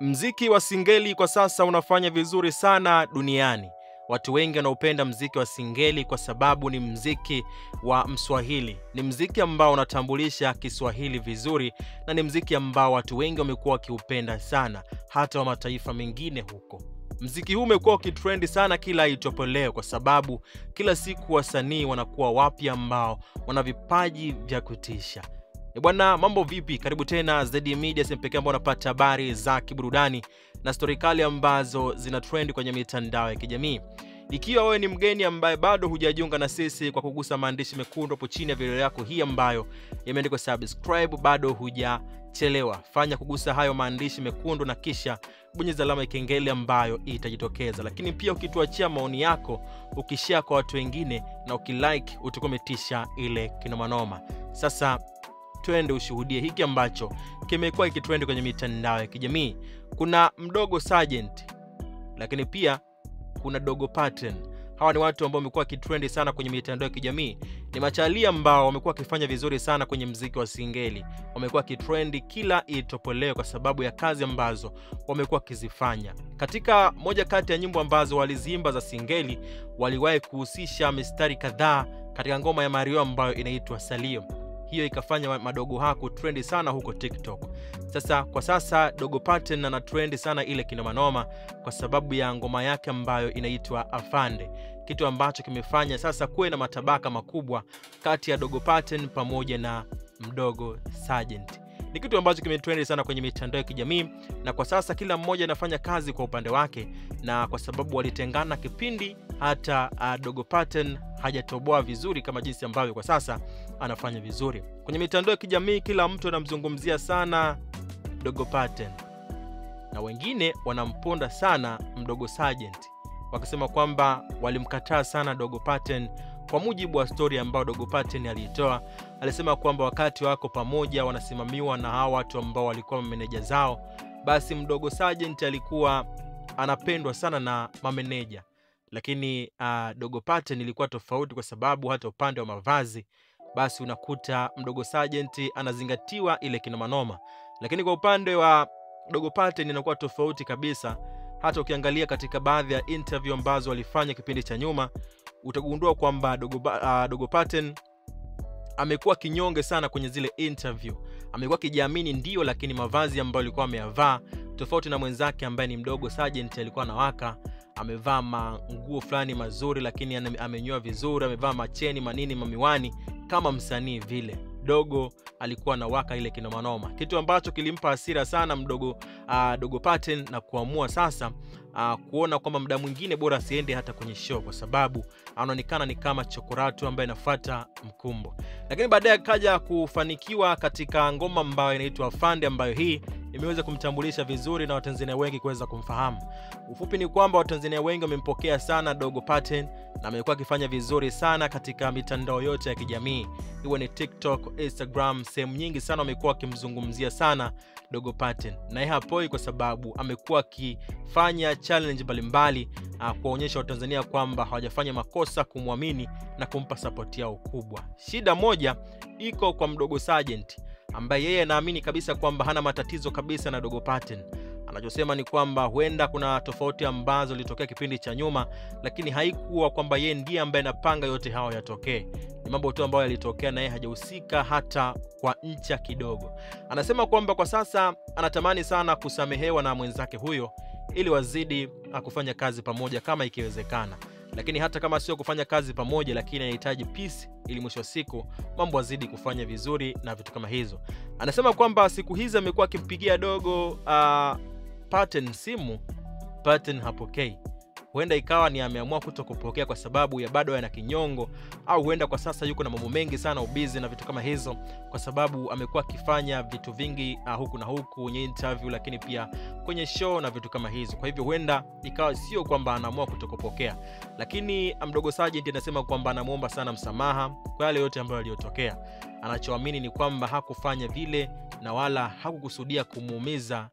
Mziki wa singeli kwa sasa unafanya vizuri sana duniani. Watu wengi wanaupenda mziki wa singeli kwa sababu ni mziki wa Mswahili. Ni mziki ambao unatambulisha Kiswahili vizuri na ni mziki ambao watu wengi wamekuwa wakiupenda sana hata wa mataifa mengine huko. Mziki huu umekuwa ukitrendi sana kila itwapo leo kwa sababu kila siku wasanii wanakuwa wapya ambao wana vipaji vya kutisha. Bwana, mambo vipi? Karibu tena ZD Media, sehemu pekee ambayo unapata habari za kiburudani na story kali ambazo zina trend kwenye mitandao ya kijamii. Ikiwa wewe ni mgeni ambaye bado hujajiunga na sisi kwa kugusa maandishi mekundu hapo chini ya video yako hii ambayo imeandikwa subscribe, bado hujachelewa. Fanya kugusa hayo maandishi mekundu na kisha bonyeza alama ya kengele ambayo itajitokeza. Lakini pia ukituachia maoni yako, ukishare kwa watu wengine na ukilike, utakometisha ile kinomanoma. Sasa twende ushuhudie hiki ambacho kimekuwa kikitrend kwenye mitandao ya kijamii. Kuna Mdogo Sergeant, lakini pia kuna Dogo Pattern. Hawa ni watu ambao wamekuwa kitrendi sana kwenye mitandao ya kijamii. Ni machalia ambao wamekuwa kifanya vizuri sana kwenye muziki wa singeli. Wamekuwa kitrendi kila itopoleo kwa sababu ya kazi ambazo wamekuwa kizifanya. Katika moja kati ya nyimbo ambazo waliziimba za singeli, waliwahi kuhusisha mistari kadhaa katika ngoma ya Mario ambayo inaitwa Salio. Hiyo ikafanya madogo haku trendi sana huko TikTok. Sasa kwa sasa Dogo Pattern ana trendi sana ile kinomanoma kwa sababu ya ngoma yake ambayo inaitwa Afande. Kitu ambacho kimefanya sasa kuwe na matabaka makubwa kati ya Dogo Pattern pamoja na Mdogo Sergeant. Ni kitu ambacho kimetrendi sana kwenye mitandao ya kijamii na kwa sasa kila mmoja anafanya kazi kwa upande wake, na kwa sababu walitengana kipindi hata Dogo Pattern hajatoboa vizuri kama jinsi ambavyo kwa sasa anafanya vizuri. Kwenye mitandao ya kijamii kila mtu anamzungumzia sana Dogo Pattern na wengine wanamponda sana Mdogo Sergeant, wakisema kwamba walimkataa sana Dogo Pattern. Kwa mujibu wa story ambao Dogo Pattern aliitoa, alisema kwamba wakati wako pamoja wanasimamiwa na hawa watu ambao walikuwa mameneja zao, basi Mdogo Sergeant alikuwa anapendwa sana na mameneja. Lakini Dogo Pattern ilikuwa tofauti kwa sababu hata upande wa mavazi basi unakuta Mdogo Sergeant anazingatiwa ile kinomanoma. Lakini kwa upande wa Dogo Pattern inakuwa tofauti kabisa. Hata ukiangalia katika baadhi ya interview ambazo walifanya kipindi cha nyuma, utagundua kwamba Dogo Pattern amekuwa kinyonge sana kwenye zile interview. Amekuwa kijiamini ndio, lakini mavazi ambayo alikuwa ameyavaa tofauti na mwenzake ambaye ni Mdogo Sergeant. Alikuwa anawaka, amevaa manguo fulani mazuri, lakini amenyoa vizuri, amevaa macheni manini mamiwani kama msanii vile. Dogo alikuwa anawaka ile kinomanoma, kitu ambacho kilimpa hasira sana Dogo Pattern na kuamua sasa kuona kwamba muda mwingine bora asiende hata kwenye show kwa sababu anaonekana ni kama chokoratu ambaye anafuata mkumbo. Lakini baadaye akaja kufanikiwa katika ngoma ambayo inaitwa Afande, ambayo hii imeweza kumtambulisha vizuri na Watanzania wengi kuweza kumfahamu. Ufupi ni kwamba Watanzania wengi wamempokea sana Dogo Pattern na amekuwa akifanya vizuri sana katika mitandao yote ya kijamii. Iwe ni TikTok, Instagram, sehemu nyingi sana wamekuwa wakimzungumzia sana Dogo Pattern. Na yeye hapoi kwa sababu amekuwa akifanya challenge mbalimbali kuwaonyesha Watanzania kwamba hawajafanya makosa kumwamini na kumpa support yao kubwa. Shida moja iko kwa Mdogo Sergeant ambaye yeye anaamini kabisa kwamba hana matatizo kabisa na Dogo Pattern. Anachosema ni kwamba huenda kuna tofauti ambazo zilitokea kipindi cha nyuma, lakini haikuwa kwamba yeye ndiye ambaye anapanga yote hao yatokee. Ni mambo tu ambayo yalitokea na yeye hajahusika hata kwa ncha kidogo. Anasema kwamba kwa sasa anatamani sana kusamehewa na mwenzake huyo ili wazidi kufanya kazi pamoja kama ikiwezekana. Lakini hata kama sio kufanya kazi pamoja, lakini anahitaji peace ili mwisho wa siku mambo azidi kufanya vizuri na vitu kama hizo. Anasema kwamba siku hizi amekuwa akimpigia Dogo Pattern simu, Pattern hapokei. Huenda ikawa ni ameamua kutokupokea kwa sababu ya bado yana kinyongo, au huenda kwa sasa yuko na mambo mengi sana, ubizi na vitu kama hizo, kwa sababu amekuwa akifanya vitu vingi huku na huku kwenye interview, lakini pia kwenye show na vitu kama hizo. Kwa hivyo huenda ikawa sio kwamba anaamua kutokupokea, lakini Mdogo Sergeant anasema kwamba anamuomba sana msamaha kwa yale yote ambayo yaliyotokea. Anachoamini ni kwamba hakufanya vile na wala hakukusudia kumuumiza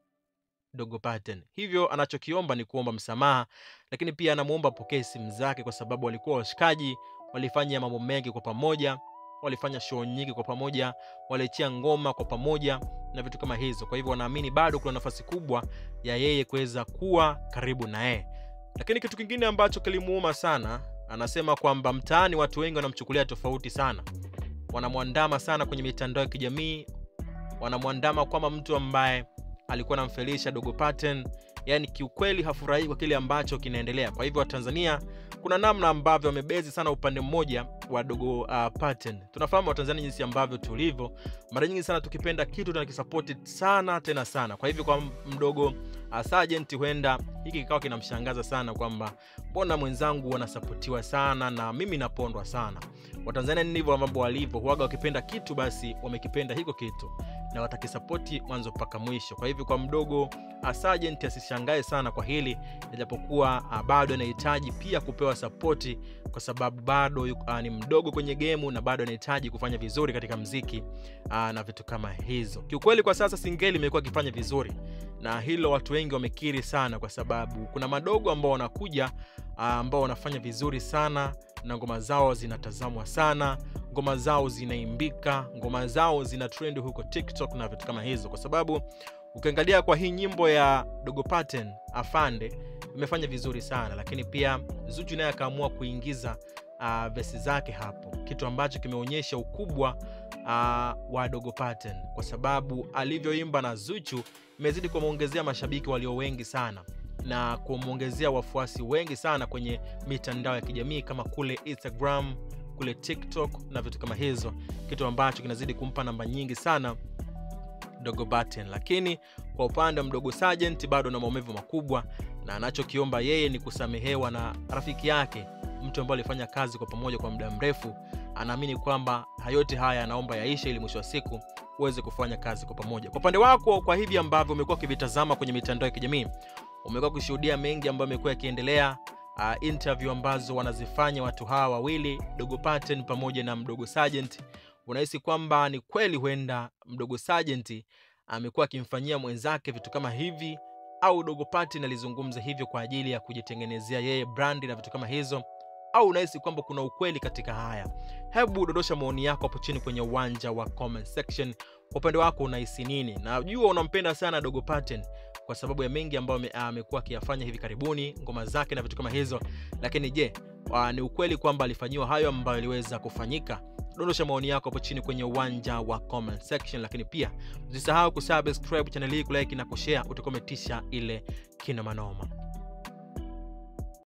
Dogo Pattern. Hivyo anachokiomba ni kuomba msamaha, lakini pia anamuomba apokee simu zake kwa sababu walikuwa washikaji, walifanya mambo mengi kwa pamoja walifanya show nyingi kwa pamoja, waliachia ngoma kwa pamoja na vitu kama hizo. Kwa hivyo wanaamini bado kuna nafasi kubwa ya yeye kuweza kuwa karibu na yeye. Lakini kitu kingine ambacho kilimuuma sana, anasema kwamba mtaani watu wengi wanamchukulia tofauti sana. Wanamwandama sana kwenye mitandao ya kijamii, wanamwandama kama mtu ambaye alikuwa anamfelisha Dogo Paten, yani kiukweli hafurahi kwa kile ambacho kinaendelea. Kwa hivyo Watanzania kuna namna ambavyo wamebezi sana upande mmoja wa Dogo Paten. Tunafahamu Watanzania jinsi ambavyo tulivyo, mara nyingi sana tukipenda kitu tunakisupport sana tena sana. Kwa hivyo kwa mdogo Sergeant huenda hiki kikao kinamshangaza sana kwamba mbona mwenzangu wanasupportiwa sana na mimi napondwa sana. Watanzania ndivyo mambo walivyo, huaga wakipenda kitu basi wamekipenda hiko kitu na watakisupport mwanzo mpaka mwisho. Kwa hivyo kwa mdogo Sergeant asishangae sana kwa hili, japokuwa bado anahitaji pia kupewa support kwa sababu bado ni mdogo kwenye game na bado anahitaji kufanya vizuri katika muziki na vitu kama hizo. Kiukweli kwa sasa Singeli imekuwa ikifanya vizuri na hilo watu wengi wamekiri sana, kwa sababu kuna madogo ambao wanakuja ambao wanafanya vizuri sana na ngoma zao zinatazamwa sana, ngoma zao zinaimbika, ngoma zao zina trend huko TikTok na vitu kama hizo. Kwa sababu ukiangalia kwa hii nyimbo ya Dogo Paten Afande imefanya vizuri sana, lakini pia Zuchu naye akaamua kuingiza verse zake hapo, kitu ambacho kimeonyesha ukubwa wa Dogo Paten, kwa sababu alivyoimba na Zuchu imezidi kumuongezea mashabiki walio wengi sana na kumuongezea wafuasi wengi sana kwenye mitandao ya kijamii kama kule Instagram, kule TikTok na vitu kama hizo, kitu ambacho kinazidi kumpa namba nyingi sana Dogo Paten. Lakini kwa upande wa mdogo Sergeant bado na maumivu makubwa, na anachokiomba yeye ni kusamehewa na rafiki yake, mtu ambaye alifanya kazi kwa pamoja kwa muda mrefu. Anaamini kwamba hayote haya anaomba yaishe ili mwisho wa siku uweze kufanya kazi kwa pamoja. Kwa upande wako, kwa hivi ambavyo umekuwa ukivitazama kwenye mitandao ya kijamii, umekuwa kushuhudia mengi ambayo yamekuwa yakiendelea, interview ambazo wanazifanya watu hawa wawili, Dogo Paten pamoja na mdogo Sergeant, unahisi kwamba ni kweli huenda mdogo Sergeant amekuwa akimfanyia mwenzake vitu kama hivi, au Dogo Paten alizungumza hivyo kwa ajili ya kujitengenezea yeye brand na vitu kama hizo, au unahisi kwamba kuna ukweli katika haya? Hebu dondosha maoni yako hapo chini kwenye uwanja wa comment section. Kwa upande wako unahisi nini? Najua unampenda sana Dogo Paten kwa sababu ya mengi ambayo amekuwa akiyafanya hivi karibuni, ngoma zake na vitu kama hizo, lakini je, ni ukweli kwamba alifanyiwa hayo ambayo yaliweza kufanyika? Dondosha maoni yako hapo chini kwenye uwanja wa comment section, lakini pia usisahau kusubscribe channel hii, kulike na kushare, utakometisha ile kina manoma.